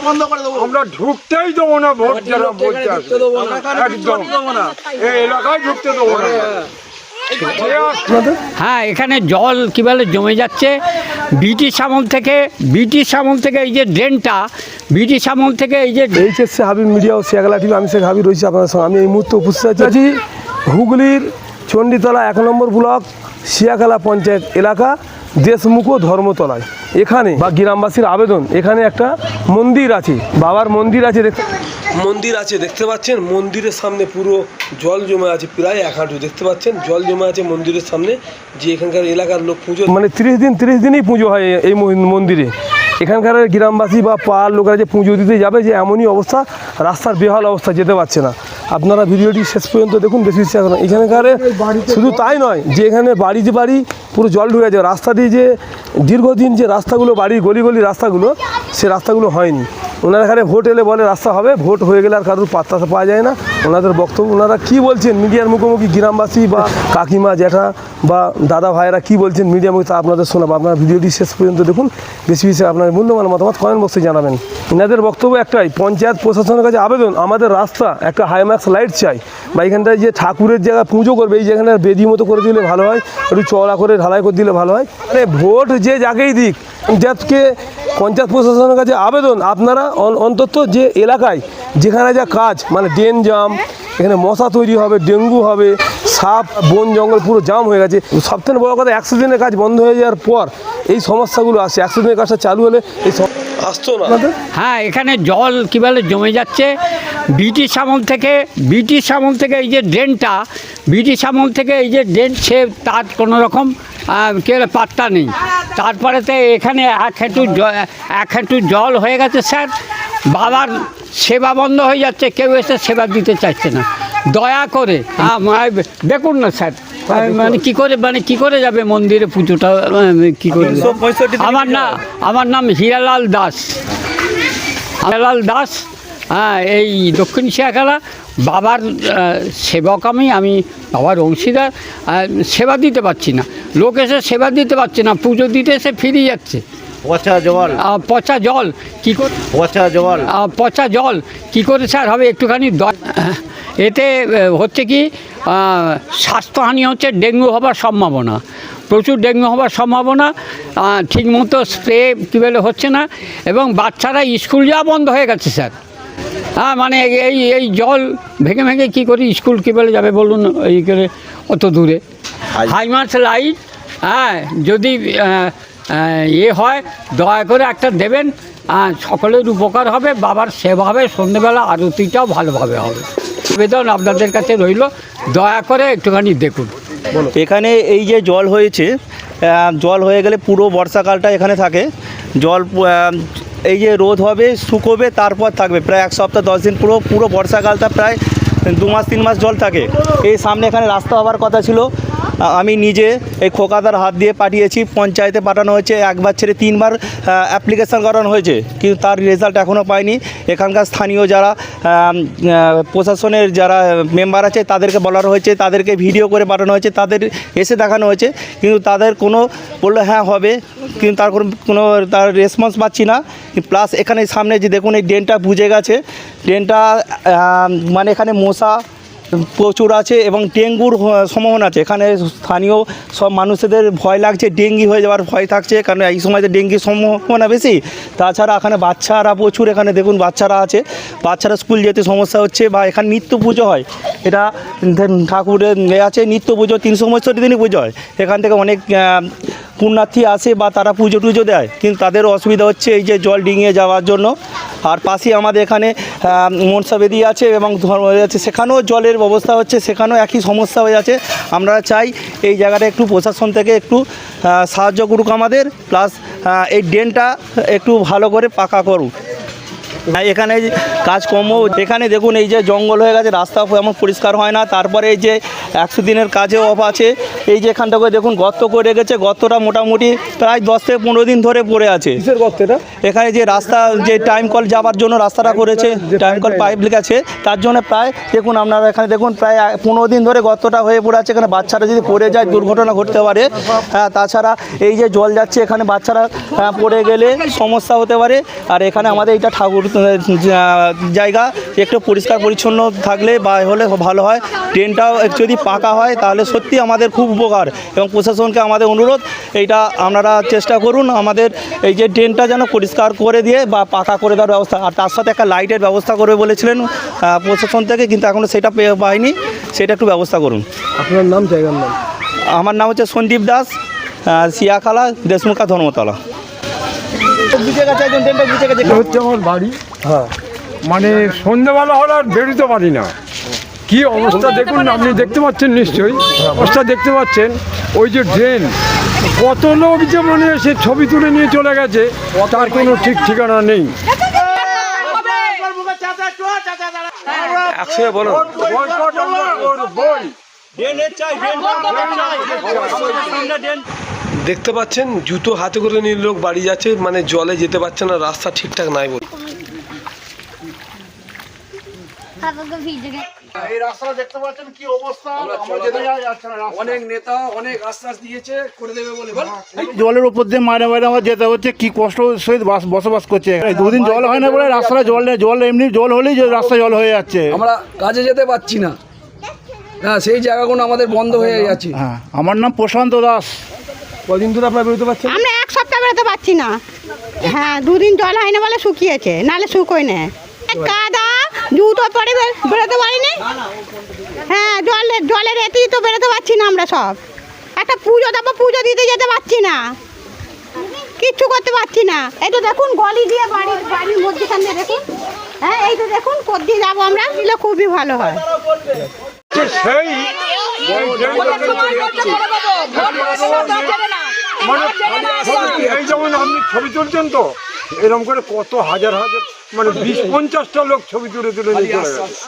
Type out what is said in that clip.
বন্ধ করে দেবো। আমরা ঢুকতেই দেবো না, ভোট যারা বলতে আসে একদম এই এলাকায় ঢুকতে দেবো না। হ্যাঁ, এখানে জল কী বলে জমে যাচ্ছে ব্রিটিশ আমল থেকে এই যে ড্রেনটা ব্রিটিশ আমল থেকে এই যে এইচএসসি হাবিব মিডিয়া ও শেখালা টিভি, আমি শেখ হাবিব রয়েছি আপনাদের সঙ্গে। আমি এই মুহূর্তে উপস্থিত আছি হুগলির চণ্ডীতলা 1 নম্বর ব্লক শিয়াখালা পঞ্চায়েত এলাকা দেশমুখ ধর্মতলায়। এখানে বা গ্রামবাসীর আবেদন, এখানে একটা মন্দির আছে, বাবার মন্দির আছে, দেখতে পাচ্ছেন। মন্দিরের সামনে পুরো জল জমে আছে, প্রায় 1 হাঁটু দেখতে পাচ্ছেন জল জমে আছে মন্দিরের সামনে। যে এখানকার এলাকার লোক পুজো মানে 30 দিনই পুজো হয় এই মন্দিরে। এখানকার গ্রামবাসী বা পাড়ার লোকেরা যে পুজো দিতে যাবে, যে এমনই অবস্থা, রাস্তার বেহাল অবস্থা, যেতে পারছে না। আপনারা ভিডিওটি শেষ পর্যন্ত দেখুন, বেশি বিশ্বাস করুন। এখানকার শুধু তাই নয়, যে এখানে বাড়ি পুরো জল ঢুকে যায়। রাস্তা দিয়ে যে দীর্ঘদিন যে রাস্তাগুলো, বাড়ির গলি রাস্তাগুলো, সে রাস্তাগুলো হয়নি। ওনারা এখানে ভোট এলে বলে রাস্তা হবে, ভোট হয়ে গেলে আর কারোর পাত্তা পাওয়া যায় না। ওনাদের বক্তব্য, ওনারা কী বলছেন মিডিয়ার মুখোমুখি, গ্রামবাসী বা কাকিমা জ্যাঠা বা দাদা ভাইয়েরা কী বলছেন মিডিয়ার মুখে, তা আপনাদের শোনাবো। আপনারা ভিডিওটি শেষ পর্যন্ত দেখুন, বেশি আপনার মূল্যবান মতামত কমেন্ট বক্সে জানাবেন। এনাদের বক্তব্য একটাই, পঞ্চায়েত প্রশাসনের কাছে আবেদন, আমাদের রাস্তা একটা হাইম্যাক্স লাইট চাই, বা এখানটায় যে ঠাকুরের জায়গায় পুজো করবে, এই যেখানে বেদি মতো করে দিলে ভালো হয়, একটু চওড়া করে ঢালাই করে দিলে ভালো হয়। মানে ভোট যে যাকেই দিক, পঞ্চায়েত প্রশাসনের কাছে আবেদন, আপনারা অন্তত যে এলাকায় যেখানে যা কাজ, মানে ড্রেন জাম, এখানে মশা তৈরি হবে, ডেঙ্গু হবে, সাপ, বন জঙ্গল পুরো জাম হয়ে গেছে। সবথেকে বড় কথা, 100 দিনের কাজ বন্ধ হয়ে যাওয়ার পর এই সমস্যাগুলো আসে। 100 দিনের কাজটা চালু হলে এই আসতো না। হ্যাঁ, এখানে জল কী বলে জমে যাচ্ছে ব্রিটিশ আমল থেকে এই যে ড্রেনটা সে তার কোনো রকম পাত্তা নেই। তারপরেতে এখানে 1 হাঁটু জল হয়ে গেছে স্যার। বাবার সেবা বন্ধ হয়ে যাচ্ছে, কেউ এসে সেবা দিতে চাইছে না। দয়া করে দেখুন না স্যার, কি করে যাবে মন্দিরে পুজোটা, কি করে? আমার নাম হীরালাল দাস। হ্যাঁ, এই দক্ষিণ শিয়াখালা বাবার সেবক। আমি বাবার অংশীদার। সেবা দিতে পারছি না, লোক এসে সেবা দিতে পারছে না, পুজো দিতে এসে ফিরে যাচ্ছে। পচা জল কি করে স্যার হবে? একটুখানি এতে হচ্ছে কি, স্বাস্থ্যহানি হচ্ছে, ডেঙ্গু হবার সম্ভাবনা, প্রচুর ডেঙ্গু হবার সম্ভাবনা। ঠিকমতো স্প্রে কী বলে হচ্ছে না, এবং বাচ্চারা স্কুল যাওয়া বন্ধ হয়ে গেছে স্যার। মানে এই জল ভেঙে কী করে স্কুল কী বলে যাবে বলুন, এই করে অত দূরে। হাইমার্স লাইট, হ্যাঁ, যদি হয় দয়া করে একটা দেবেন, সকলের উপকার হবে, বাবার সেবা হবে, সন্ধ্যেবেলা আরতিটাও ভালোভাবে হবে। আবেদন আপনাদের কাছে রইল, দয়া করে একটুখানি দেখুন। এখানে এই যে জল হয়েছে, জল হয়ে গেলে পুরো বর্ষাকালটা এখানে থাকে জল। এই যে রোদ হবে, শুকোবে, তারপর থাকবে প্রায় 1 সপ্তাহ 10 দিন, পুরো বর্ষাকালটা প্রায় 2 মাস 3 মাস জল থাকে। এই সামনে এখানে রাস্তা হওয়ার কথা ছিল, আমি নিজে এই খোকাদার হাত দিয়ে পাঠিয়েছি, পঞ্চায়েতে পাঠানো হয়েছে, 1 বার ছেড়ে 3 বার অ্যাপ্লিকেশান করানো হয়েছে, কিন্তু তার রেজাল্ট এখনও পাইনি। এখানকার স্থানীয় যারা প্রশাসনের যারা মেম্বার আছে তাদেরকে বলানো হয়েছে, তাদেরকে ভিডিও করে পাঠানো হয়েছে, তাদের এসে দেখানো হয়েছে, কিন্তু তাদের কোনো বললো হ্যাঁ হবে, কিন্তু তার রেসপন্স পাচ্ছি না। প্লাস এখানে সামনে যে দেখুন, এই ড্রেনটা বুঝে গেছে, ড্রেনটা মানে এখানে মশা প্রচুর আছে এবং ডেঙ্গুর সম্ভাবনা আছে। এখানে স্থানীয় সব মানুষদের ভয় লাগছে, ডেঙ্গি হয়ে যাওয়ার ভয় থাকছে, কারণ এই সময়তে ডেঙ্গির সম্ভাবনা বেশি। তাছাড়া এখানে বাচ্চারা প্রচুর, এখানে দেখুন বাচ্চারা আছে, বাচ্চারা স্কুল যেতে সমস্যা হচ্ছে। বা এখানে নিত্য পুজো হয়, এটা ঠাকুরের আছে, নিত্য পুজো 365 দিনই পুজো হয়। এখান থেকে অনেক পুণ্যার্থী আসে বা তারা পুজো টুজো দেয়, কিন্তু তাদের অসুবিধা হচ্ছে এই যে জল ডিঙিয়ে যাওয়ার জন্য। আর পাশেই আমাদের এখানে মনসা বেদি আছে এবং ধর্ম আছে, সেখানেও জলের ব্যবস্থা হচ্ছে, সেখানেও একই সমস্যা হয়ে যাচ্ছে। আমরা চাই এই জায়গাটা একটু প্রশাসন থেকে একটু সাহায্য করুক আমাদের, প্লাস এই ড্রেনটা একটু ভালো করে পাকা করুক। এখানে কাজকর্ম, এখানে দেখুন এই যে জঙ্গল হয়ে গেছে, রাস্তা এমন পরিষ্কার হয় না। তারপরে এই যে 100 দিনের কাজে অফ আছে। এই যে এখানটা করে দেখুন গর্ত করে রেখেছে, গর্তটা মোটামুটি প্রায় 10 থেকে 15 দিন ধরে পড়ে আছে। কিসের গর্ত এটা? এখানে যে রাস্তা, যে টাইম কল যাওয়ার জন্য রাস্তাটা করেছে, টাইম কল পাইপ লেগেছে, তার জন্য প্রায় দেখুন আপনারা এখানে দেখুন প্রায় 15 দিন ধরে গর্তটা হয়ে পড়ে আছে। এখানে বাচ্চারা যদি পড়ে যায় দুর্ঘটনা ঘটতে পারে। হ্যাঁ, তাছাড়া এই যে জল যাচ্ছে এখানে বাচ্চারা পড়ে গেলে সমস্যা হতে পারে। আর এখানে আমাদের এটা ঠাকুর জায়গা, একটু পরিষ্কার পরিচ্ছন্ন থাকলে বা হলে ভালো হয়। ড্রেনটাও যদি পাকা হয় তাহলে সত্যি আমাদের খুব উপকার, এবং প্রশাসনকে আমাদের অনুরোধ এইটা আপনারা চেষ্টা করুন আমাদের এই যে ড্রেনটা যেন পরিষ্কার করে দিয়ে বা পাকা করে দেওয়ার ব্যবস্থা, আর তার সাথে একটা লাইটের ব্যবস্থা করবে বলেছিলেন প্রশাসন থেকে, কিন্তু এখনও সেটা পাইনি, সেটা একটু ব্যবস্থা করুন। আপনার নাম, জায়গার নাম? আমার নাম হচ্ছে সন্দীপ দাস, শিয়াখালা, দেশমুখা, ধর্মতলা। এটা হচ্ছে আমার বাড়ি। হ্যাঁ, মানে সন্ধ্যেবেলা হলে আর বেরোতে পারি না, কি অবস্থা দেখুন, আপনি দেখতে পাচ্ছেন নিশ্চয়ই, অবস্থা দেখতে পাচ্ছেন। ওই যে ড্রেন, কত লোক যে মানে সে ছবি তুলে নিয়ে চলে গেছে, তার কোনো ঠিক ঠিকানা নেই। একশো বলো। দেখতে পাচ্ছেন জুতো হাতে করে নিয়ে লোক বাড়ি যাচ্ছে, মানে জলে যেতে পারছে না, রাস্তা ঠিকঠাক নাই বলে। এই রাস্তাটা দেখতে পাচ্ছেন কি অবস্থা, আমরা যেতে যাচ্ছে না। অনেক নেতা অনেক আশ্বাস দিয়েছে করে দেবে বলে, জলের উপর দিয়ে মারে মারে আমার যেতে হচ্ছে, কি কষ্ট সহিত বসবাস করছে। এই দুদিন জল হয় না বলে রাস্তাটা জল নেই, জল এমনি জল হলেই রাস্তা জল হয়ে যাচ্ছে। আমরা কাজে যেতে পারছি না। হ্যাঁ, সেই জায়গাগুলো আমাদের বন্ধ হয়ে যাচ্ছে। হ্যাঁ, আমার নাম প্রশান্ত দাস। কদিন ধরে আপনারা বেরোতে পারছেন? আমরা 1 সপ্তাহ বেরোতে পারছি না। হ্যাঁ, 2 দিন জল হয় না বলে শুকিয়েছে, নাহলে শুকোয় না। কাদা জুতো পরে বেরোতে পারিনি। হ্যাঁ, জলের এতেই তো বেরোতে পারছি না আমরা সব। একটা পুজো দেবো, পুজো দিতে যেতে পারছি না, কিচ্ছু করতে পারছি না। এই তো দেখুন গলি দিয়ে বাড়ির মধ্যেখানে দেখুন। হ্যাঁ, এই তো দেখুন কোথায় যাবো আমরা, দিলে খুবই ভালো হয়। সেই মানে এই যেমন আপনি ছবি তুলছেন তো, এরকম করে কত হাজার হাজার মানে 20-50টা লোক ছবি তুলে তুলে নিয়ে চলে গেছে।